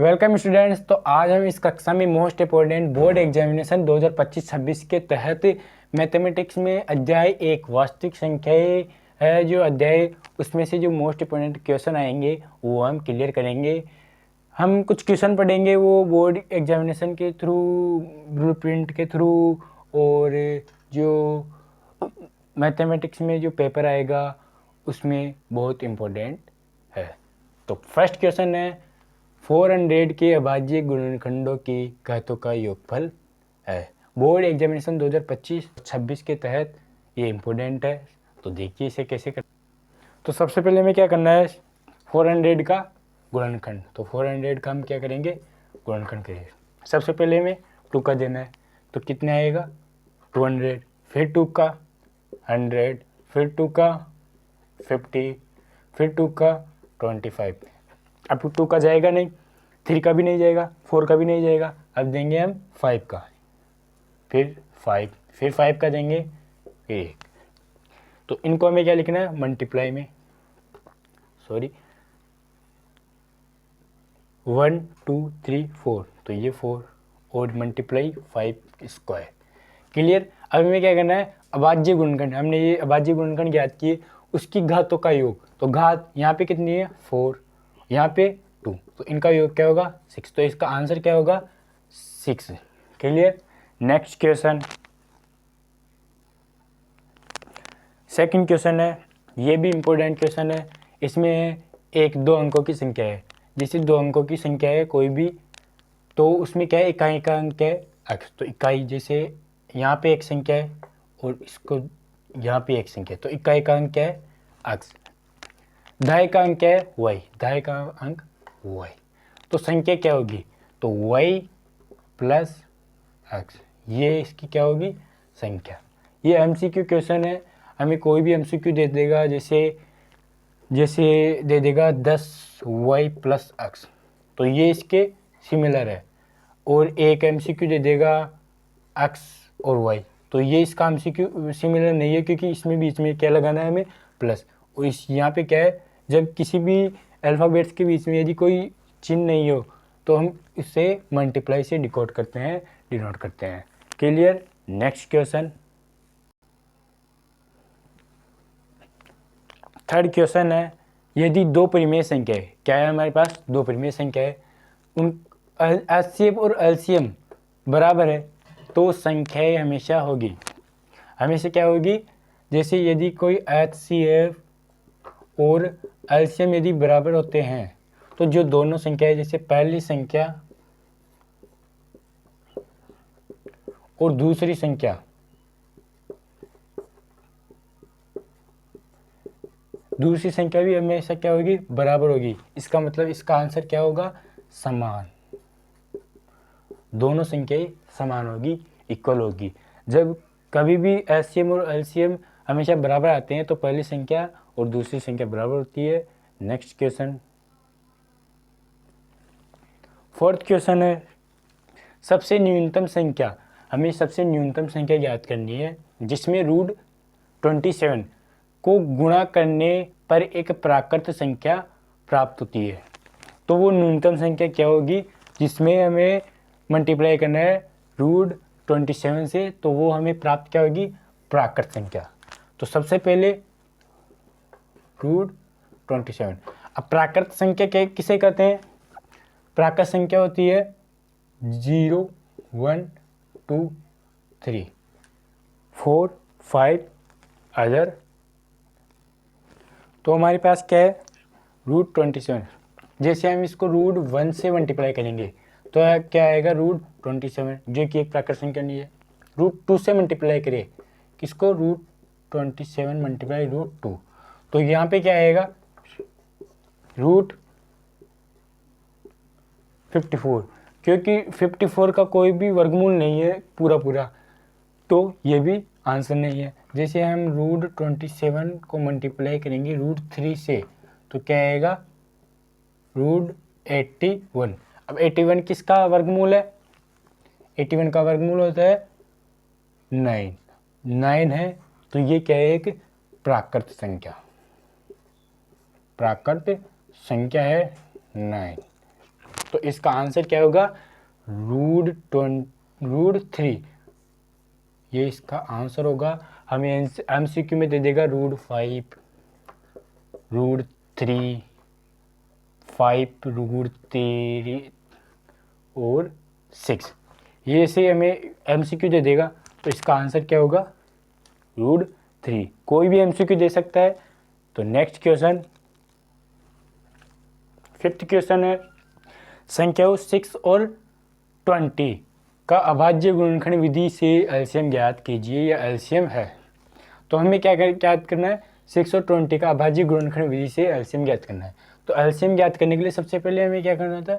Welcome students. तो आज हम इस कक्षा में मोस्ट इम्पोर्टेंट बोर्ड एग्जामिनेशन 2025-26 के तहत मैथमेटिक्स में अध्याय एक वास्तविक संख्याएं है जो अध्याय, उसमें से जो मोस्ट इम्पोर्टेंट क्वेश्चन आएंगे वो हम क्लियर करेंगे। हम कुछ क्वेश्चन पढ़ेंगे वो बोर्ड एग्जामिनेशन के थ्रू, ब्लूप्रिंट के थ्रू, और जो मैथमेटिक्स में जो पेपर आएगा उसमें बहुत इम्पोर्टेंट है। तो फर्स्ट क्वेश्चन है 400 के अभाज्य गुणनखंडों की घातों का योगफल है। बोर्ड एग्जामिनेशन 2025-26 के तहत ये इम्पोर्टेंट है। तो देखिए इसे कैसे कर। तो सबसे पहले हमें क्या करना है, 400 का गुणनखंड। तो 400 का हम क्या करेंगे, गुणनखंड करेंगे। सबसे पहले हमें 2 का देना है, तो कितने आएगा 200, फिर 2 का 100, फिर 2 का 50, फिर 2 का 25। अब 2 का जाएगा नहीं, 3 का भी नहीं जाएगा, 4 का भी नहीं जाएगा। अब देंगे हम 5 का, फिर 5, फिर 5 का देंगे 1। तो इनको हमें क्या लिखना है, मल्टीप्लाई में, 1 2 3 4, तो ये 4 और मल्टीप्लाई 5 स्क्वायर। क्लियर। अब हमें क्या करना है, अभाज्य गुणनखंड। हमने ये अभाज्य गुणनखंड ज्ञात किए, उसकी घातों का योग। तो घात यहाँ पे कितनी है 4, यहाँ पे 2, तो इनका योग क्या होगा 6। तो इसका आंसर क्या होगा 6। Clear. Next question, second question है, ये भी इम्पोर्टेंट क्वेश्चन है। इसमें 1-2 अंकों की संख्या है। जैसे 2 अंकों की संख्या है कोई भी, तो उसमें क्या है, इकाई का अंक है अक्ष। तो इकाई, जैसे यहाँ पे एक संख्या है और इसको यहाँ पे एक संख्या है, तो इकाई का अंक क्या है अक्ष, दहाई का अंक क्या है y, दहाई का अंक y। तो संख्या क्या होगी, तो y प्लस x, ये इसकी क्या होगी संख्या। ये एमसीक्यू क्वेश्चन है, हमें कोई भी एमसीक्यू दे देगा, जैसे दे देगा 10y प्लस x, तो ये इसके सिमिलर है। और एक एमसीक्यू दे देगा x और y, तो ये इसका एमसीक्यू सिमिलर नहीं है, क्योंकि इसमें बीच में क्या लगाना है हमें प्लस। और इस यहाँ पे क्या है, जब किसी भी अल्फ़ाबेट्स के बीच में यदि कोई चिन्ह नहीं हो तो हम इसे मल्टीप्लाई से डिकोड करते हैं, डिनोट करते हैं। Clear. Next question, third question है, यदि 2 परिमेय संख्या है, क्या है हमारे पास 2 परिमेय संख्या है, उन एचसीएफ और एलसीएम बराबर है, तो संख्याएं हमेशा होगी, हमेशा क्या होगी, जैसे यदि कोई एचसीएफ और एलसीएम यदि बराबर होते हैं, तो जो दोनों संख्याएं, जैसे पहली संख्या और दूसरी संख्या, दूसरी संख्या भी हमेशा क्या होगी, बराबर होगी। इसका मतलब इसका आंसर क्या होगा, समान। दोनों संख्याएं समान होगी, इक्वल होगी। जब कभी भी एचसीएम और एलसीएम हमेशा बराबर आते हैं तो पहली संख्या और दूसरी संख्या बराबर होती है। नेक्स्ट क्वेश्चन, फोर्थ क्वेश्चन है, सबसे न्यूनतम संख्या, हमें सबसे न्यूनतम संख्या ज्ञात करनी है जिसमें रूट 27 को गुणा करने पर एक प्राकृत संख्या प्राप्त होती है। तो वो न्यूनतम संख्या क्या होगी जिसमें हमें मल्टीप्लाई करना है रूट 27 से, तो वो हमें प्राप्त क्या होगी, प्राकृत संख्या। तो सबसे पहले रूट 27। अब प्राकृत संख्या क्या किसे कहते हैं, प्राकृत संख्या होती है 0 1 2 3 4 5 अदर। तो हमारे पास क्या है रूट 27। जैसे हम इसको रूट 1 से मल्टीप्लाई करेंगे तो क्या आएगा रूट 27, जो कि एक प्राकृत संख्या नहीं है। रूट 2 से मल्टीप्लाई करें किसको, रूट 27 मल्टीप्लाई रूट 2, तो यहाँ पे क्या आएगा रूट 54, क्योंकि 54 का कोई भी वर्गमूल नहीं है पूरा, तो ये भी आंसर नहीं है। जैसे हम रूट 27 को मल्टीप्लाई करेंगे रूट 3 से, तो क्या आएगा रूट 81। अब 81 किसका वर्गमूल है, 81 का वर्गमूल होता है 9 है, तो ये क्या है, एक प्राकृत संख्या, प्राकृत संख्या है 9। तो इसका आंसर क्या होगा, √3। ये इसका आंसर होगा। हमें एमसीक्यू में दे देगा √5, √3, 5, √3 और 6। ये से हमें एमसीक्यू दे देगा, तो इसका आंसर क्या होगा, √3। कोई भी एमसीक्यू दे सकता है। तो नेक्स्ट क्वेश्चन, 5th क्वेश्चन है, संख्याओं 6 और 20 का अभाज्य गुणनखंड विधि से एलसीएम ज्ञात कीजिए, या एलसीएम है। तो हमें क्या ज्ञात करना है, 6 और 20 का अभाज्य गुणनखंड विधि से एलसीएम ज्ञात करना है। तो एलसीएम ज्ञात करने के लिए सबसे पहले हमें क्या करना था,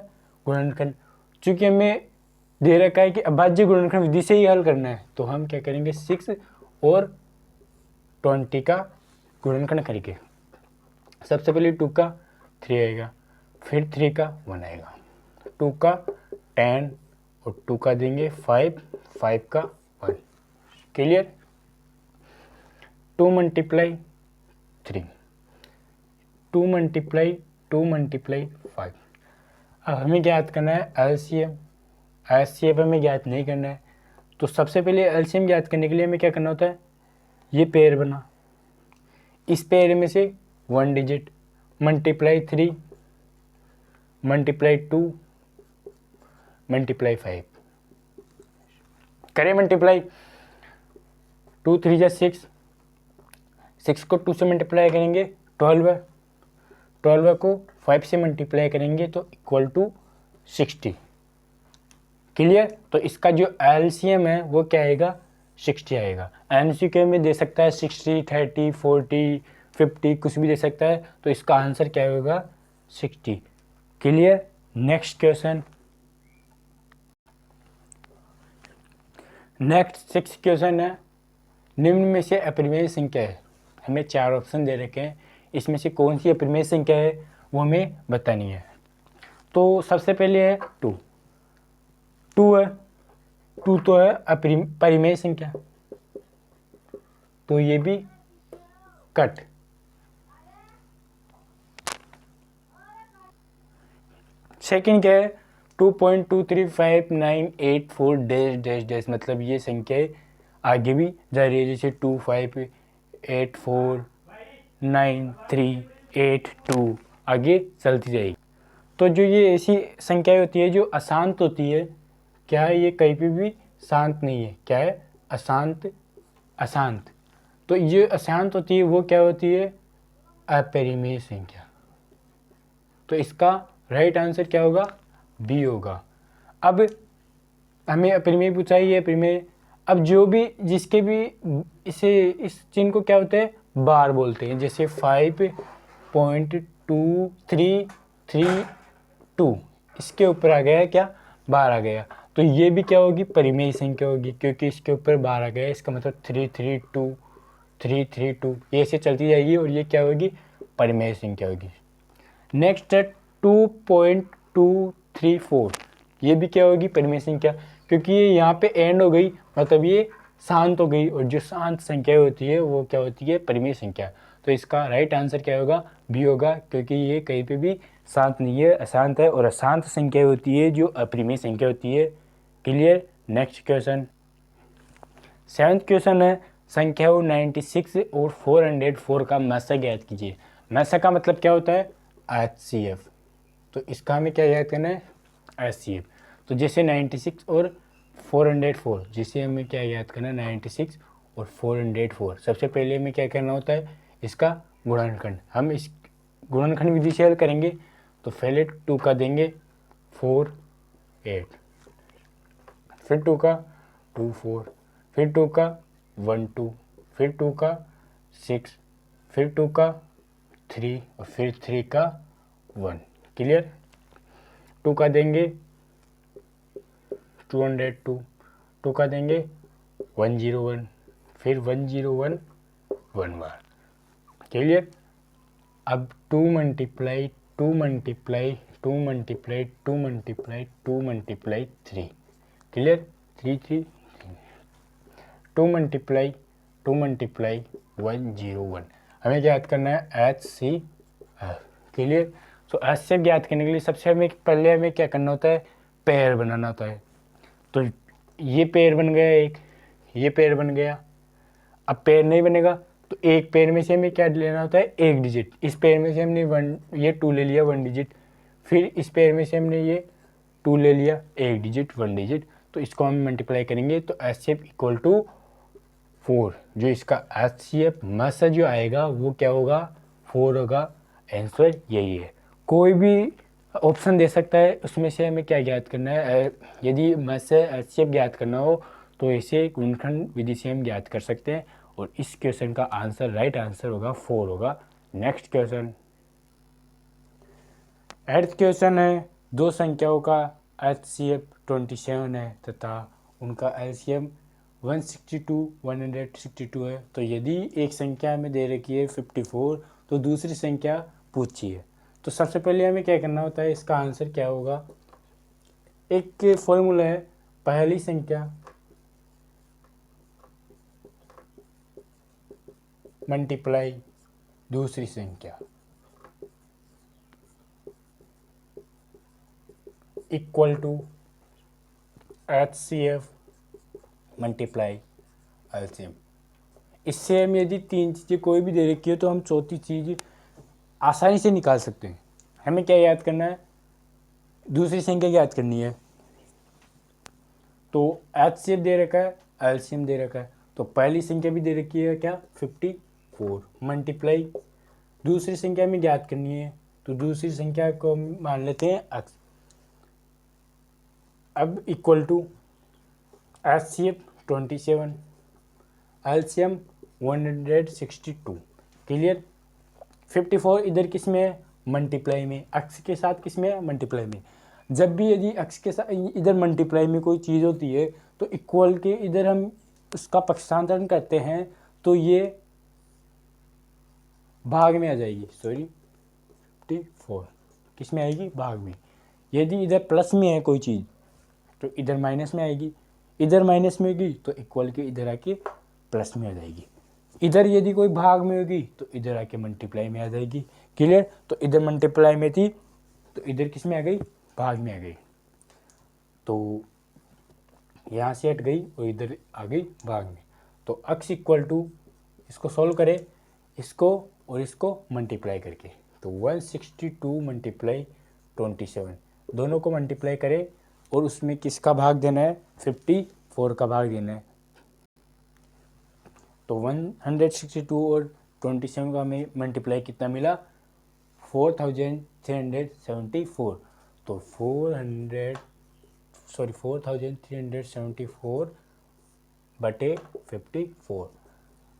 गुणनखंड। चूंकि हमें दे रखा है कि अभाज्य गुणनखंड विधि से ही हल करना है, तो हम क्या करेंगे, 6 और 20 का गुणनखंड करेंगे। सबसे पहले 2 का 3 आएगा, फिर 3 का 1 आएगा, 2 का 10 और 2 का देंगे 5, 5 का 1। क्लियर। 2 × 3, 2 × 5। अब हमें ज्ञात करना है एलसीएम। एलसीएम हमें ज्ञात नहीं करना है, तो सबसे पहले एलसीएम ज्ञात करने के लिए हमें क्या करना होता है, ये पेयर बना, इस पेयर में से 1 डिजिट, मल्टीप्लाई 3, मल्टीप्लाई 2, मल्टीप्लाई 5। करें मल्टीप्लाई, 2 3 जा 6, 6 को 2 से मल्टीप्लाई करेंगे 12 है, 12 को 5 से मल्टीप्लाई करेंगे तो इक्वल टू 60। क्लियर। तो इसका जो एलसीएम है वो क्या आएगा, 60 आएगा। एमसीक्यू में दे सकता है 60, 30, 40, 50 कुछ भी दे सकता है, तो इसका आंसर क्या होगा, 60। Clear. Next question, next 6th question है, निम्न में से अपरिमेय संख्या है। हमें 4 ऑप्शन दे रखे हैं, इसमें से कौन सी अपरिमेय संख्या है वो हमें बतानी है। तो सबसे पहले है 2 है, 2 तो है परिमेय संख्या, तो ये भी कट। सेकंड क्या है, 2.23598 डैश डैश डैश, मतलब ये संख्याएं आगे भी जा रही है, जैसे 2 5 8 4 9 3 8 2 आगे चलती जाएगी। तो जो ये ऐसी संख्याएं होती है जो अशांत होती है, क्या है, ये कहीं पे भी शांत नहीं है। क्या है, अशांत, अशांत। तो ये अशांत होती है वो क्या होती है, अपरिमेय संख्या। तो इसका राइट आंसर क्या होगा, बी होगा। अब हमें अपरिमेय पूछा ही है, अपरिमेय। अब जो भी जिसके भी इस चिन्ह को क्या होता है, बार बोलते हैं, जैसे 5.2332 इसके ऊपर आ गया क्या, बार आ गया, तो ये भी क्या होगी, परिमेय संख्या होगी, क्योंकि इसके ऊपर बार आ गया, इसका मतलब 332 332 ये ऐसे चलती जाएगी और ये क्या होगी, परिमेय संख्या होगी। नेक्स्ट है 2.234, ये भी क्या होगी, परिमेय संख्या, क्योंकि ये यहाँ पे एंड हो गई, मतलब ये शांत हो गई, और जो शांत संख्या होती है वो क्या होती है, परिमेय संख्या। तो इसका राइट आंसर क्या होगा, बी होगा, क्योंकि ये कहीं पे भी शांत नहीं है, अशांत है, और अशांत संख्या होती है जो अपरिमेय संख्या होती है। Clear. Next question, 7th question है, संख्याओं 96 और 404 का मैसा ज्ञात कीजिए। मैसा का मतलब क्या होता है, HCF। तो इसका हमें क्या याद करना है, HCF। तो जैसे 96 और 404, जिसे हमें क्या याद करना है, 96 और 404। सबसे पहले हमें क्या करना होता है, इसका गुणनखंड। हम इस गुणनखंड विधि से हल करेंगे, तो पहले 2 का देंगे 4 8, फिर 2 का 2 4, फिर 2 का 1 2, फिर 2 का 6, फिर 2 का 3 और फिर 3 का 1। क्लियर। 2 का देंगे 202, 2 का देंगे 101, फिर 101 1 बार। क्लियर। अब 2 multiply 2 multiply 2 multiply 2 multiply 2 multiply 3। Clear. 3 3 2 multiply 2 multiply 101। हमें क्या याद करना है, HCF। क्लियर। तो एचसीएफ ज्ञात करने के लिए सबसे पहले हमें क्या करना होता है, पेयर बनाना होता है। तो ये पेयर बन गया एक, ये पेयर बन गया। अब पेयर नहीं बनेगा तो एक पेयर में से हमें क्या लेना होता है, एक डिजिट। इस पेयर में से हमने ये 2 ले लिया 1 डिजिट, फिर इस पेयर में से हमने ये 2 ले लिया 1 डिजिट 1 डिजिट। तो इसको हम मल्टीप्लाई करेंगे तो एचसीएफ इक्वल टू 4। जो इसका एचसीएफ मास जो आएगा वो क्या होगा, 4 होगा। आंसर यही है। कोई भी ऑप्शन दे सकता है, उसमें से हमें क्या ज्ञात करना है। यदि मास से एचसीएफ ज्ञात करना हो तो इसे गुणनखंड विधि से हम ज्ञात कर सकते हैं, और इस क्वेश्चन का आंसर राइट आंसर होगा 4 होगा। नेक्स्ट क्वेश्चन, 8th क्वेश्चन है, दो संख्याओं का एचसीएफ 27 है तथा उनका एलसीएम 162 है। तो यदि एक संख्या हमें दे रखी है 54 तो दूसरी संख्या पूछी है। तो सबसे पहले हमें क्या करना होता है, इसका आंसर क्या होगा। एक फॉर्मूला है, पहली संख्या मल्टीप्लाई दूसरी संख्या equal to HCF multiply LCM. इससे हम यदि 3 चीज़ें कोई भी दे रखी है तो हम चौथी चीज़ आसानी से निकाल सकते हैं। हमें क्या याद करना है, दूसरी संख्या याद करनी है। तो एचसीएफ दे रखा है, एलसीएम दे रखा है, तो पहली संख्या भी दे रखी है क्या, 54 मल्टीप्लाई दूसरी संख्या में याद करनी है। तो दूसरी संख्या को मान लेते हैं x। अब equal to HCF 27, LCM 162। Clear. 54 इधर किस में है, मल्टीप्लाई में, x के साथ किस में है, मल्टीप्लाई में। जब भी यदि x के साथ इधर मल्टीप्लाई में कोई चीज़ होती है तो इक्वल के इधर हम उसका पक्षांतरण करते हैं तो ये भाग में आ जाएगी। सॉरी 54 किस में आएगी, भाग में। यदि इधर प्लस में है कोई चीज़ तो इधर माइनस में आएगी, इधर माइनस में होगी तो इक्वल के इधर आके प्लस में आ जाएगी। इधर यदि कोई भाग में होगी तो इधर आके मल्टीप्लाई में आ जाएगी। क्लियर। तो इधर मल्टीप्लाई में थी तो इधर किस में आ गई, भाग में आ गई। तो यहाँ से हट गई और इधर आ गई भाग में। तो x इक्वल टू, इसको सॉल्व करें, इसको और इसको मल्टीप्लाई करके, तो 162 मल्टीप्लाई 27, दोनों को मल्टीप्लाई करें और उसमें किसका भाग देना है, 54 का भाग देना है। तो 162 और 27 का हमें मल्टीप्लाई कितना मिला, 4374। तो 4374 बटे 54।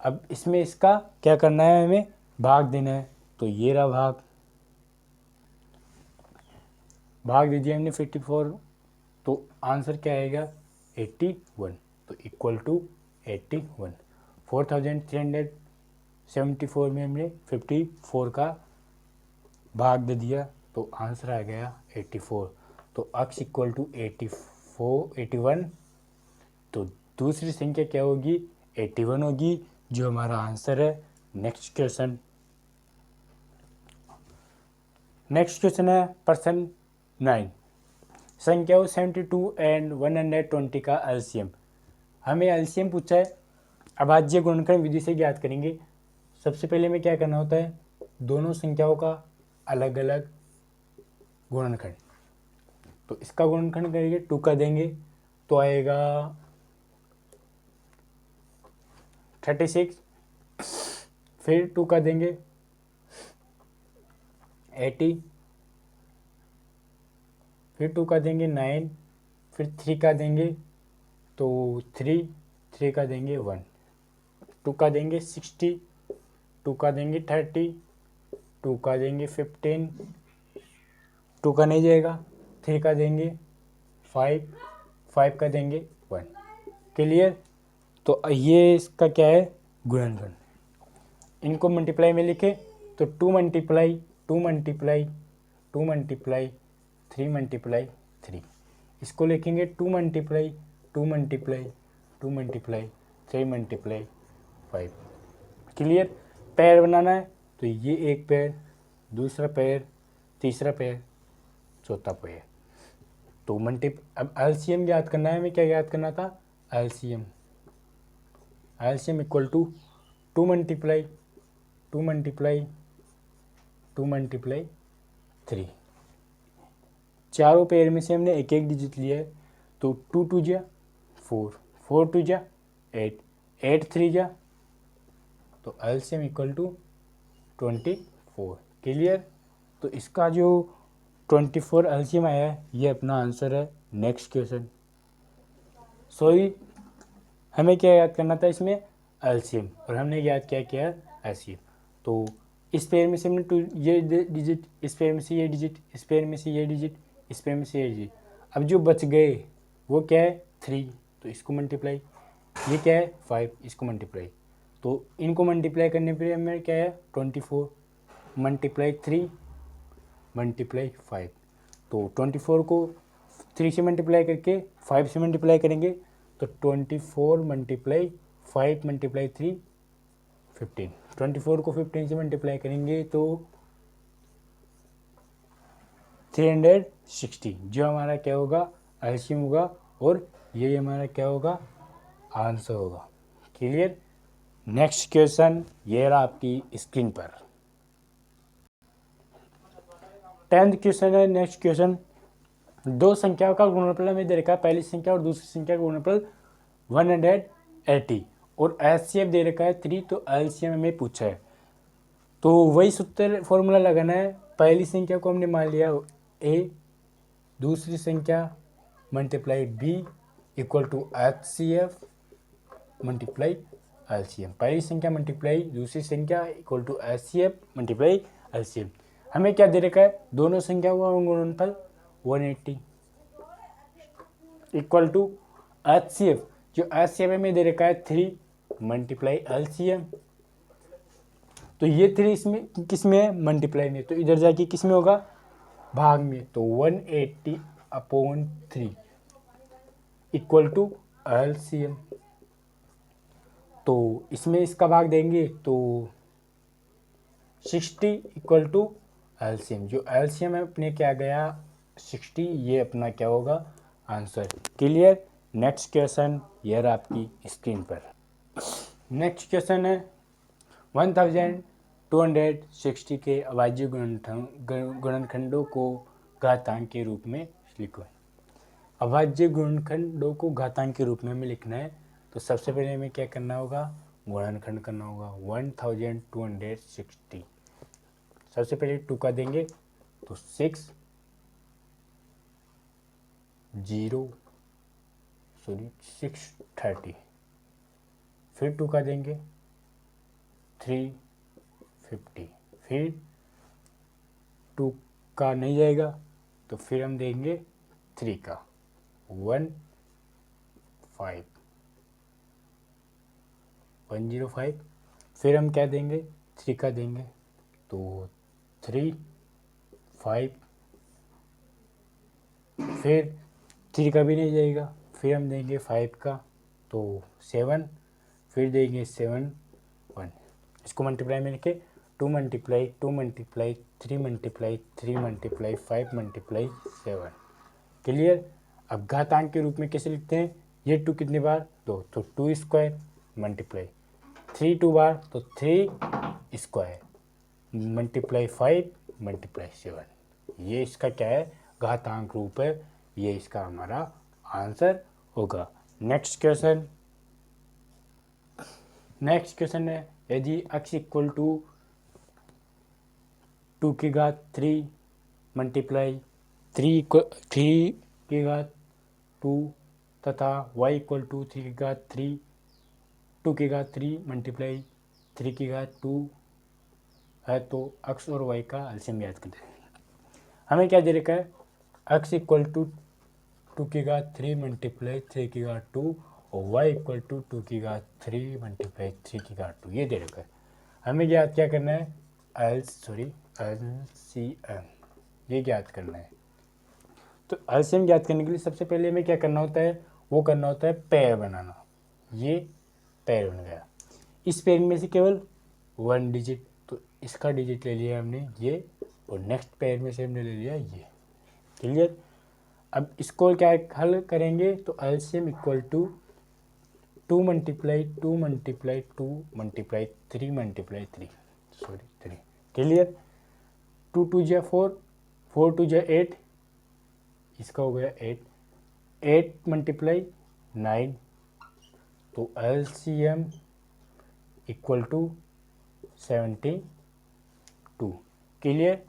अब इसमें इसका क्या करना है, हमें भाग देना है। तो ये रहा भाग दीजिए हमने 54, तो आंसर क्या आएगा 81। तो इक्वल टू 81। 4374 में हमने 54 का भाग दे दिया तो आंसर आ गया 84। तो x इक्वल टू 81। तो दूसरी संख्या क्या होगी, 81 होगी, जो हमारा आंसर है। नेक्स्ट क्वेश्चन है प्रश्न 9, संख्याओं 72 एंड 120 का एलसीएम। हमें एलसीएम पूछा है। अभाज्य गुणनखंड विधि से ज्ञात करेंगे। सबसे पहले में क्या करना होता है, दोनों संख्याओं का अलग अलग गुणनखंड। तो इसका गुणनखंड करेंगे, 2 का देंगे तो आएगा 36, फिर 2 का देंगे 80, फिर 2 का देंगे 9, फिर 3 का देंगे तो 3 का देंगे 1, 2 का देंगे 60, 2 का देंगे 30, 2 का देंगे 15, 2 का नहीं जाएगा, 3 का देंगे 5, 5 का देंगे 1। क्लियर। तो ये इसका क्या है, गुणनखंड। इनको मल्टीप्लाई में लिखे तो 2 मल्टीप्लाई 2 मल्टीप्लाई 2 मल्टीप्लाई 3 मल्टीप्लाई 3। इसको लिखेंगे 2 multiply 2 multiply 2 multiply 3 multiply 5। Clear. पैर बनाना है तो ये एक पैर, दूसरा पैर, तीसरा पेयर, चौथा पेयर। तो अब एलसीएम याद करना है, हमें क्या याद करना था, एलसीएम इक्वल टू 2 मल्टीप्लाई 3। चारों पेयर में से हमने एक एक डिजिट लिया है, तो 2 2 जा 4, 4 2 जा 8, 8 3 जा, तो एलसीएम इक्वल टू 24। क्लियर। तो इसका जो 24 एलसीएम आया है, ये अपना आंसर है। Next question. सॉरी, हमें क्या याद करना था इसमें, एलसीएम, और हमने याद क्या किया, एलसीएम। तो इस पेयर में से हमने ये डिजिट, इस पेयर में से ये डिजिट, इस पेयर में से ये डिजिट, इस पेयर में से ये डिजिट। अब जो बच गए वो क्या है, 3, तो इसको मल्टीप्लाई, ये क्या है 5, इसको मल्टीप्लाई। तो इनको मल्टीप्लाई करने पर हमें क्या है 24 मल्टीप्लाई 3 मल्टीप्लाई 5। तो 24 को 3 से मल्टीप्लाई करके 5 से मल्टीप्लाई करेंगे, तो 24 मल्टीप्लाई 5 मल्टीप्लाई 3 15। 24 को 15 से मल्टीप्लाई करेंगे तो 360, जो हमारा क्या होगा, एलसीएम होगा, और ये हमारा क्या होगा, आंसर होगा। क्लियर। नेक्स्ट क्वेश्चन, ये रहा आपकी स्क्रीन पर। 10th क्वेश्चन है। नेक्स्ट क्वेश्चन, दो संख्याओं का गुणनफल हमें दे रखा है, पहली संख्या और दूसरी संख्या का गुणनफल 180 और एचसीएफ दे रखा है 3, तो एलसीएम हमें पूछा है। तो वही सूत्र फॉर्मूला लगाना है। पहली संख्या को हमने मान लिया ए, दूसरी संख्या multiply B equal to HCF multiply LCM. पहली संख्या मल्टीप्लाई दूसरी संख्या equal to HCF multiply LCM. हमें क्या दे रखा है, दोनों संख्याओं का गुणनफल 180 इक्वल टू एचसीएफ, जो एचसीएफ में दे रखा है 3 मल्टीप्लाई एलसीएम। तो ये 3 इसमें किस में है, मल्टीप्लाई में, तो इधर जाके किस में होगा, भाग में। तो 180/3 इक्वल टू एलसीएम। तो इसमें इसका भाग देंगे तो 60 इक्वल टू एलसीएम, जो एलसीएम है अपने क्या गया 60, ये अपना क्या होगा, आंसर। क्लियर। नेक्स्ट क्वेश्चन, ये रहा आपकी स्क्रीन पर। नेक्स्ट क्वेश्चन है 1260 के अभाज्य गुणनखंडों को घातांक के रूप में लिखो। अभाज्य गुणनखंडों को घातांक के रूप में हमें लिखना है, तो सबसे पहले हमें क्या करना होगा, गुणनखंड करना होगा 1260। सबसे पहले 2 का देंगे तो 630, फिर 2 का देंगे 350, फिर 2 का नहीं जाएगा तो फिर हम देंगे 3 का 105, फिर हम क्या देंगे 3 का देंगे तो 3 5, फिर 3 का भी नहीं जाएगा, फिर हम देंगे 5 का तो 7, फिर देंगे 7 1। इसको मल्टीप्लाई में लिखे 2 multiply 2 multiply 3 multiply 3 multiply 5 multiply 7। Clear. अब घातांक के रूप में कैसे लिखते हैं, ये 2 कितने बार, 2, तो 2 स्क्वायर मल्टीप्लाई 3 2 बार तो 3 स्क्वायर मल्टीप्लाई 5 मल्टीप्लाई 7। ये इसका क्या है, घातांक रूप है, ये इसका हमारा आंसर होगा। नेक्स्ट क्वेश्चन है, यदि x इक्वल टू 2 की घात 3 मल्टीप्लाई 3 की घात 2 तथा y इक्वल टू 3 की घात 3 2 की घात 3 मल्टीप्लाई 3 की घात 2 है, तो x और y का एलसीएम याद करते हैं। हमें क्या दे रखा है, x इक्वल टू 2 की घात 3 मल्टीप्लाई 3 की घात 2 और y इक्वल टू 2 की घात 3 मल्टीप्लाई 3 की घात 2, ये दे रखा है। हमें याद क्या करना है, एलसीएम, ये याद करना है। तो एलसीएम याद करने के लिए सबसे पहले हमें क्या करना होता है, वो करना होता है पेयर बनाना। ये पेयर बन गया, इस पेयर में से केवल 1 डिजिट, तो इसका डिजिट ले लिया हमने, ये और नेक्स्ट पेयर में से हमने ले लिया ये। क्लियर। अब इसको क्या हल करेंगे तो LCM equal to 2 multiply 2 multiply 2 multiply 3 multiply 3 3। Clear. 2 2 जा 4, 4 2 जा 8, इसका हो गया 8, 8 मल्टीप्लाई 9, तो एलसीएम इक्वल टू 72। क्लियर।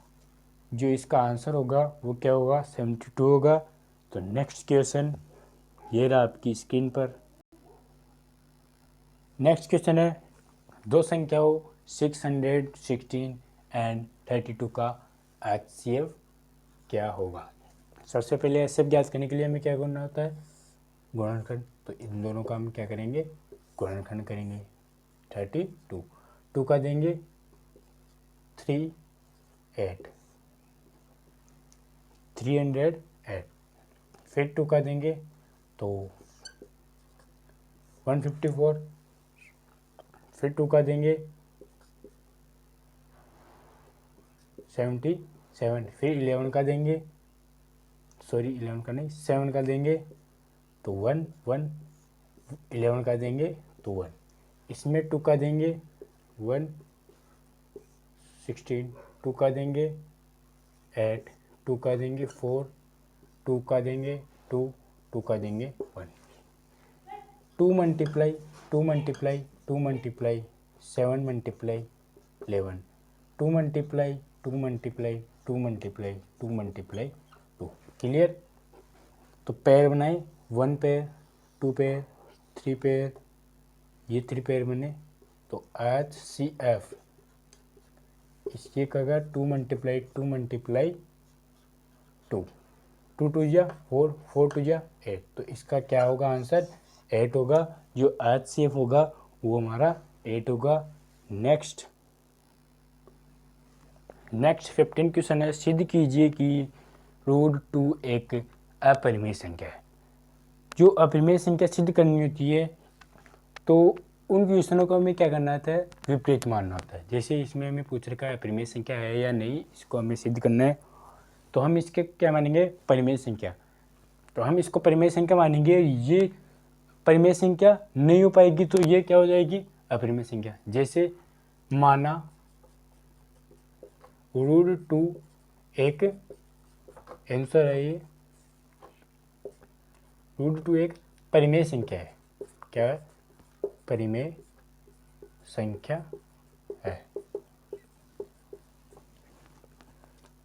जो इसका आंसर होगा वो क्या होगा 72 होगा। तो नेक्स्ट क्वेश्चन ये रहा आपकी स्क्रीन पर। नेक्स्ट क्वेश्चन है दो संख्याओं 616 एंड 32 का एचसीएफ क्या होगा। सबसे पहले एचसीएफ ज्ञात करने के लिए हमें क्या करना होता है, गुणनखंड। तो इन दोनों का हम क्या करेंगे, गुणनखंड करेंगे। 32 2 का देंगे 3 8 308, फिर 2 का देंगे तो 154, फिर 2 का देंगे 77, फिर 11 का देंगे, सॉरी 11 का नहीं 7 का देंगे तो 1 1, 11 का देंगे तो 1, इसमें 2 का देंगे 1 16, 2 का देंगे 8, 2 का देंगे 4, 2 का देंगे 2, 2 का देंगे 1। 2 multiply 2 multiply 2 multiply 7 multiply 11, 2 multiply 2 multiply 2 multiply 2 multiply 2। Clear. तो पेयर बनाए, 1 पेयर 2 पेयर 3 पेयर, ये 3 पेयर बने। तो एचसीएफ इसके का 2 मल्टीप्लाई 2 मल्टीप्लाई 2, 2 2 जा 4, 4 2 जा 8, तो इसका क्या होगा आंसर 8 होगा। जो एचसीएफ होगा वो हमारा 8 होगा। नेक्स्ट 15 क्वेश्चन है, सिद्ध कीजिए कि √2 एक अपरिमेय संख्या है। जो अपरिमेय संख्या सिद्ध करनी होती है तो उन क्वेश्चनों को हमें क्या करना होता है, विपरीत मानना होता है। जैसे इसमें हमें पूछ रखा है अपरिमेय संख्या है या नहीं, इसको हमें सिद्ध करना है, तो हम इसके क्या मानेंगे, परिमेय संख्या। तो हम इसको परिमेय संख्या मानेंगे। ये परिमेय संख्या नहीं हो पाएगी तो ये क्या हो जाएगी, अपरिमेय संख्या। जैसे माना √2 एक आंसर है, ये √2 एक परिमेय संख्या है। क्या है, परिमेय संख्या है।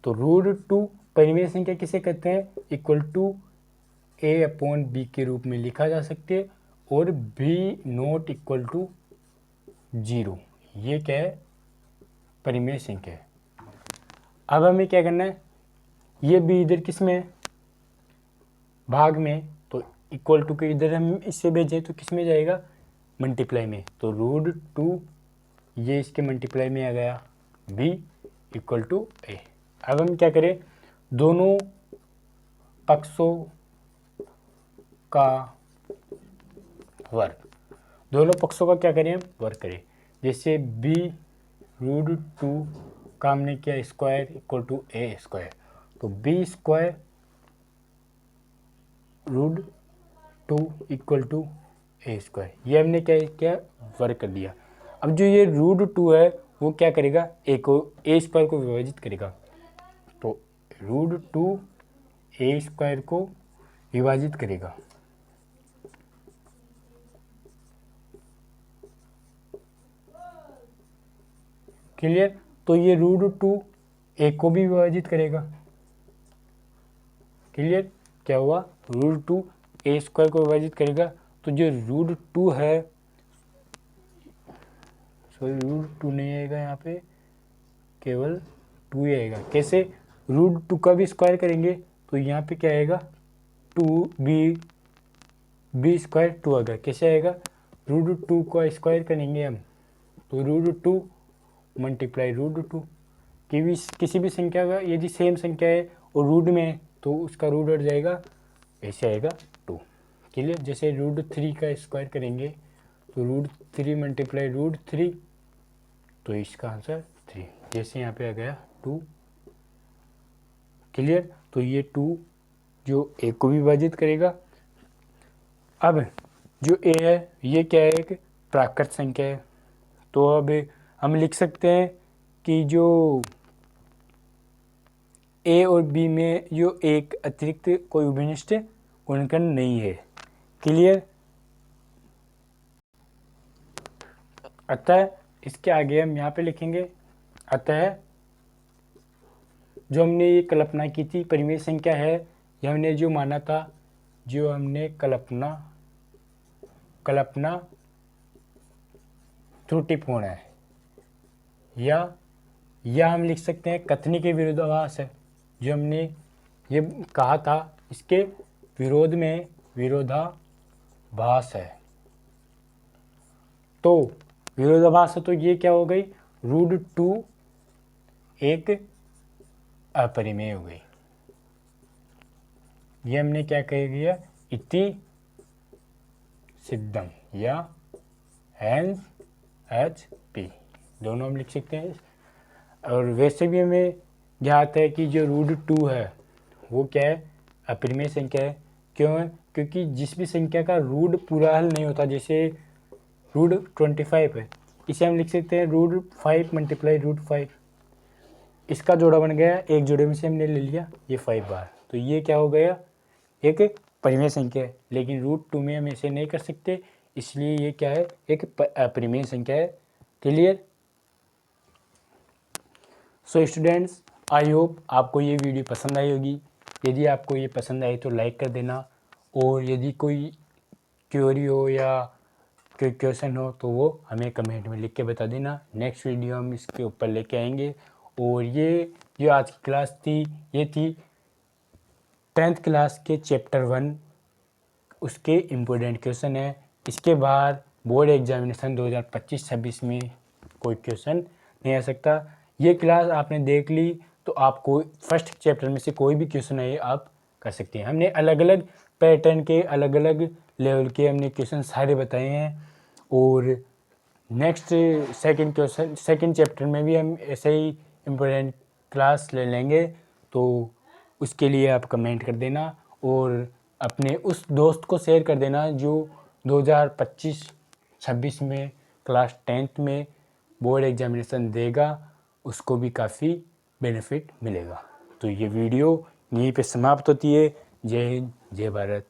तो √2 परिमेय संख्या किसे कहते हैं, इक्वल टू a/b के रूप में लिखा जा सकते हैं, और b इक्वल टू 0, ये क्या है, परिमेय संख्या है। अब हमें क्या करना है, ये b इधर किस में है, भाग में, तो इक्वल टू के इधर हम इससे भेजें तो किस में जाएगा, मल्टीप्लाई में। तो √2 ये इसके मल्टीप्लाई में आ गया, b इक्वल टू a। अब हम क्या करें, दोनों पक्षों का वर्ग, दोनों पक्षों का क्या करें, वर्ग करें। जैसे b √2 का हमने किया square equal to a square, तो b square √2 equal to a square, ये हमने क्या किया, वर्ग कर दिया। अब जो ये √2 है वो क्या करेगा, a को a स्क्वायर को विभाजित करेगा, तो √2 a स्क्वायर को विभाजित करेगा। क्लियर। तो ये √2 a को भी विभाजित करेगा। क्लियर। क्या हुआ, √2 a स्क्वायर को विभाजित करेगा। तो जो √2 है, सॉरी √2 नहीं आएगा यहाँ पे, केवल 2 ही आएगा। कैसे, √2 का भी स्क्वायर करेंगे तो यहाँ पे क्या आएगा, 2b स्क्वायर 2 आएगा। कैसे आएगा, √2 का स्क्वायर करेंगे हम तो √2 मल्टीप्लाई √2, किसी भी संख्या का यदि सेम संख्या है और रूट में है तो उसका रूट हट जाएगा, ऐसे आएगा 2। क्लियर। जैसे √3 का स्क्वायर करेंगे तो √3 मल्टीप्लाई √3, तो इसका आंसर 3। जैसे यहाँ पे आ गया 2, क्लियर। तो ये 2 जो ए को विभाजित करेगा। अब जो ए है ये क्या है, एक प्राकृत संख्या है। तो अब हम लिख सकते हैं कि जो ए और बी में जो एक अतिरिक्त कोई उभयनिष्ठ गुणनखंड नहीं है। क्लियर। अतः इसके आगे हम यहाँ पे लिखेंगे, अतः जो हमने ये कल्पना की थी परिमेय संख्या है, ये हमने जो माना था, जो हमने कल्पना त्रुटिपूर्ण है, या हम लिख सकते हैं कथनी के विरोधाभास है। जो हमने ये कहा था इसके विरोध में विरोधाभास है। तो विरोधाभास है तो ये क्या हो गई, √2 एक अपरिमेय हो गई। ये हमने क्या कह दिया, इति सिद्धम या हैंस एच पी दोनों हम लिख सकते हैं। और वैसे भी हमें ज्ञात है कि जो √2 है वो क्या है, अपरिमेय संख्या है। क्यों है, क्योंकि जिस भी संख्या का रूट पूरा हल नहीं होता, जैसे √25 है, इसे हम लिख सकते हैं √5 × √5। इसका जोड़ा बन गया, एक जोड़े में से हमने ले लिया ये 5 बार, तो ये क्या हो गया, एक परिमेय संख्या है। लेकिन √2 में हम ऐसे नहीं कर सकते, इसलिए ये क्या है, एक अपरिमेय संख्या है। Clear. So students, I hope आपको ये वीडियो पसंद आई होगी। यदि आपको ये पसंद आई तो लाइक कर देना, और यदि कोई क्वेरी हो या कोई क्वेश्चन हो तो वो हमें कमेंट में लिख के बता देना। नेक्स्ट वीडियो हम इसके ऊपर लेके आएंगे। और ये जो आज की क्लास थी ये थी 10th क्लास के चैप्टर 1 उसके इम्पोर्टेंट क्वेश्चन है। इसके बाद बोर्ड एग्जामिनेशन 2025-26 में कोई क्वेश्चन नहीं आ सकता। ये क्लास आपने देख ली तो आपको फर्स्ट चैप्टर में से कोई भी क्वेश्चन है आप कर सकते हैं। हमने अलग अलग पैटर्न के अलग अलग लेवल के हमने क्वेश्चन सारे बताए हैं। और नेक्स्ट सेकंड चैप्टर में भी हम ऐसे ही इम्पोर्टेंट क्लास ले लेंगे, तो उसके लिए आप कमेंट कर देना और अपने उस दोस्त को शेयर कर देना जो 2025-26 में क्लास 10th में बोर्ड एग्जामिनेशन देगा, उसको भी काफ़ी बेनिफिट मिलेगा। तो ये वीडियो यहीं पे समाप्त होती है। जय हिंद, जय भारत।